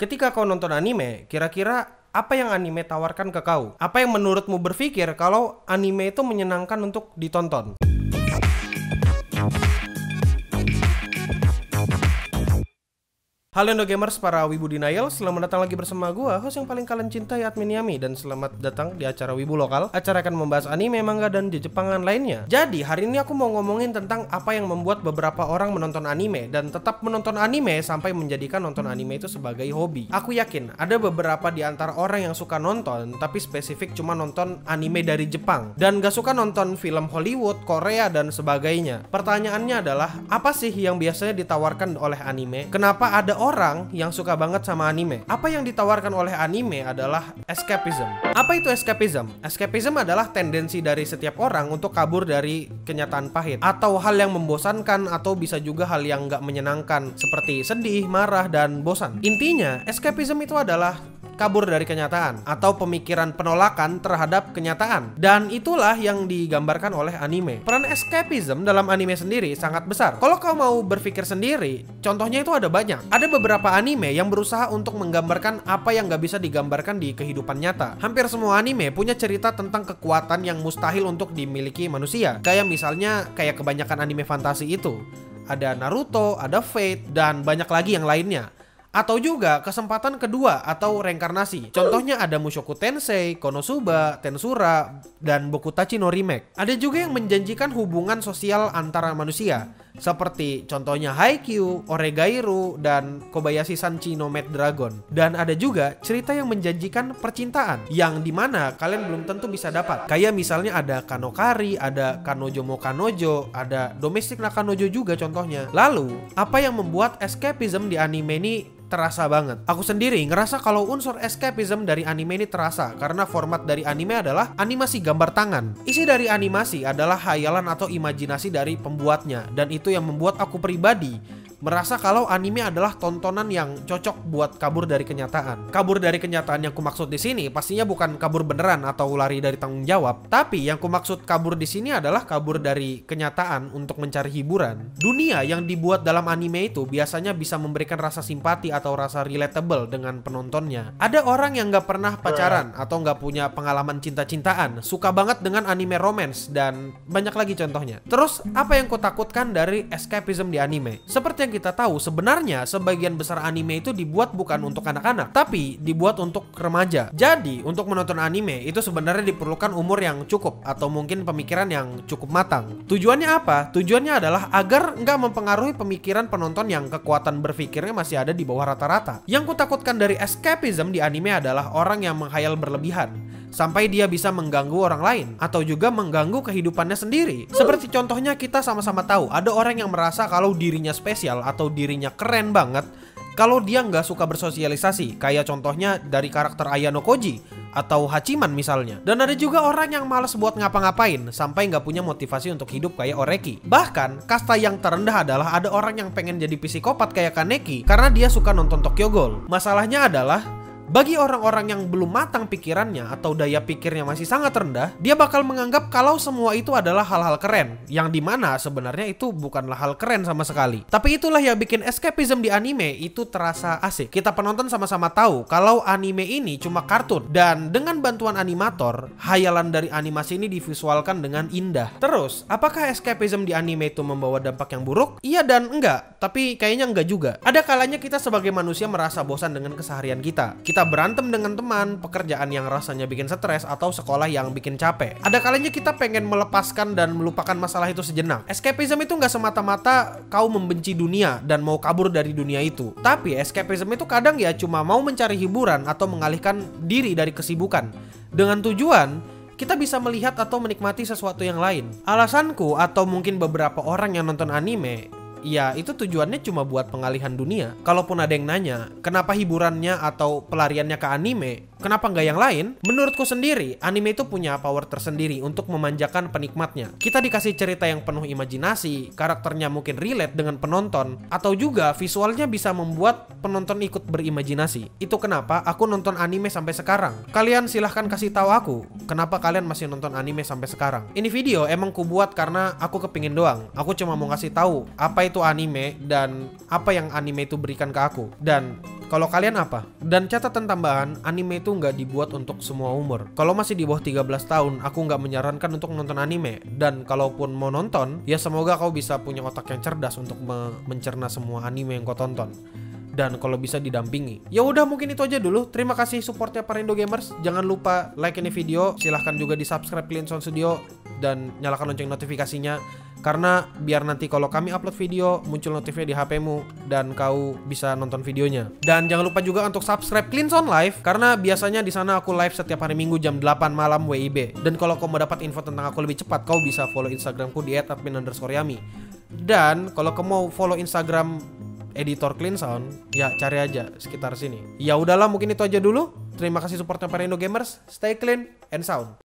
Ketika kau nonton anime, kira-kira apa yang anime tawarkan ke kau? Apa yang menurutmu berpikir kalau anime itu menyenangkan untuk ditonton? Halo Indo Gamers, para Wibu Denial, selamat datang lagi bersama gua, host yang paling kalian cintai, Admin Yami. Dan selamat datang di acara Wibu Lokal. Acara akan membahas anime, manga, dan Jepangan lainnya. Jadi, hari ini aku mau ngomongin tentang apa yang membuat beberapa orang menonton anime dan tetap menonton anime sampai menjadikan nonton anime itu sebagai hobi. Aku yakin, ada beberapa di antara orang yang suka nonton, tapi spesifik cuma nonton anime dari Jepang dan gak suka nonton film Hollywood, Korea, dan sebagainya. Pertanyaannya adalah, apa sih yang biasanya ditawarkan oleh anime? Kenapa ada orang yang suka banget sama anime? Apa yang ditawarkan oleh anime adalah escapism. Apa itu escapism? Escapism adalah tendensi dari setiap orang untuk kabur dari kenyataan pahit atau hal yang membosankan, atau bisa juga hal yang gak menyenangkan seperti sedih, marah, dan bosan. Intinya, escapism itu adalah kabur dari kenyataan atau pemikiran penolakan terhadap kenyataan. Dan itulah yang digambarkan oleh anime. Peran escapism dalam anime sendiri sangat besar. Kalau kau mau berpikir sendiri, contohnya itu ada banyak. Ada beberapa anime yang berusaha untuk menggambarkan apa yang gak bisa digambarkan di kehidupan nyata. Hampir semua anime punya cerita tentang kekuatan yang mustahil untuk dimiliki manusia. Kayak misalnya, kayak kebanyakan anime fantasi itu. Ada Naruto, ada Fate, dan banyak lagi yang lainnya. Atau juga kesempatan kedua atau reinkarnasi. Contohnya ada Mushoku Tensei, Konosuba, Tensura, dan Bokutachi no Remake. Ada juga yang menjanjikan hubungan sosial antara manusia, seperti contohnya Haikyuu, Oregairu, dan Kobayashi Sanchi no Maid Dragon. Dan ada juga cerita yang menjanjikan percintaan, yang dimana kalian belum tentu bisa dapat. Kayak misalnya ada Kanokari, ada Kanojo mo Kanojo, ada Domestic Nakanojo juga contohnya. Lalu, apa yang membuat escapism di anime ini terasa banget? Aku sendiri ngerasa kalau unsur escapism dari anime ini terasa karena format dari anime adalah animasi gambar tangan. Isi dari animasi adalah hayalan atau imajinasi dari pembuatnya, dan itu yang membuat aku pribadi merasa kalau anime adalah tontonan yang cocok buat kabur dari kenyataan. Kabur dari kenyataan yang kumaksud di sini pastinya bukan kabur beneran atau lari dari tanggung jawab, tapi yang kumaksud kabur di sini adalah kabur dari kenyataan untuk mencari hiburan. Dunia yang dibuat dalam anime itu biasanya bisa memberikan rasa simpati atau rasa relatable dengan penontonnya. Ada orang yang gak pernah pacaran atau gak punya pengalaman cinta-cintaan, suka banget dengan anime romance, dan banyak lagi contohnya. Terus, apa yang kau takutkan dari escapism di anime? Seperti yang kita tahu, sebenarnya sebagian besar anime itu dibuat bukan untuk anak-anak, tapi dibuat untuk remaja. Jadi, untuk menonton anime itu sebenarnya diperlukan umur yang cukup atau mungkin pemikiran yang cukup matang. Tujuannya apa? Tujuannya adalah agar nggak mempengaruhi pemikiran penonton yang kekuatan berpikirnya masih ada di bawah rata-rata. Yang kutakutkan dari escapism di anime adalah orang yang menghayal berlebihan sampai dia bisa mengganggu orang lain atau juga mengganggu kehidupannya sendiri. Seperti contohnya, kita sama-sama tahu ada orang yang merasa kalau dirinya spesial atau dirinya keren banget kalau dia nggak suka bersosialisasi, kayak contohnya dari karakter Ayano Koji atau Hachiman misalnya. Dan ada juga orang yang malas buat ngapa-ngapain sampai nggak punya motivasi untuk hidup kayak Oreki. Bahkan kasta yang terendah adalah ada orang yang pengen jadi psikopat kayak Kaneki karena dia suka nonton Tokyo Ghoul. Masalahnya adalah, bagi orang-orang yang belum matang pikirannya atau daya pikirnya masih sangat rendah, dia bakal menganggap kalau semua itu adalah hal-hal keren, yang dimana sebenarnya itu bukanlah hal keren sama sekali. Tapi itulah yang bikin escapism di anime itu terasa asik. Kita penonton sama-sama tahu kalau anime ini cuma kartun, dan dengan bantuan animator, hayalan dari animasi ini divisualkan dengan indah. Terus, apakah escapism di anime itu membawa dampak yang buruk? Iya dan enggak, tapi kayaknya enggak juga. Ada kalanya kita sebagai manusia merasa bosan dengan keseharian kita. Kita berantem dengan teman, pekerjaan yang rasanya bikin stres, atau sekolah yang bikin capek. Ada kalanya kita pengen melepaskan dan melupakan masalah itu sejenak. Escapism itu nggak semata-mata kau membenci dunia dan mau kabur dari dunia itu. Tapi escapism itu kadang ya cuma mau mencari hiburan atau mengalihkan diri dari kesibukan. Dengan tujuan kita bisa melihat atau menikmati sesuatu yang lain. Alasanku atau mungkin beberapa orang yang nonton anime, ya itu tujuannya cuma buat pengalihan dunia. Kalaupun ada yang nanya, kenapa hiburannya atau pelariannya ke anime, kenapa nggak yang lain? Menurutku sendiri, anime itu punya power tersendiri untuk memanjakan penikmatnya. Kita dikasih cerita yang penuh imajinasi, karakternya mungkin relate dengan penonton, atau juga visualnya bisa membuat penonton ikut berimajinasi. Itu kenapa aku nonton anime sampai sekarang. Kalian silahkan kasih tahu aku, kenapa kalian masih nonton anime sampai sekarang. Ini video emang ku buat karena aku kepingin doang. Aku cuma mau ngasih tahu apa itu anime dan apa yang anime itu berikan ke aku. Dan Kalau kalian apa? Dan catatan tambahan, anime itu nggak dibuat untuk semua umur. Kalau masih di bawah 13 tahun, aku nggak menyarankan untuk nonton anime. Dan kalaupun mau nonton, ya semoga kau bisa punya otak yang cerdas untuk mencerna semua anime yang kau tonton. Dan kalau bisa didampingi. Ya udah, mungkin itu aja dulu. Terima kasih supportnya para Indo Gamers. Jangan lupa like ini video. Silahkan juga di subscribe Clean Sound Studio dan nyalakan lonceng notifikasinya. Karena biar nanti kalau kami upload video muncul notifnya di HP-mu dan kau bisa nonton videonya. Dan jangan lupa juga untuk subscribe Clean Sound Live karena biasanya di sana aku live setiap hari Minggu jam 8 malam WIB. Dan kalau kau mau dapat info tentang aku lebih cepat, kau bisa follow Instagramku di @admin_yami. Dan kalau kau mau follow Instagram editor Clean Sound, ya cari aja sekitar sini. Ya udahlah, mungkin itu aja dulu. Terima kasih supportnya para Indo Gamers. Stay clean and sound.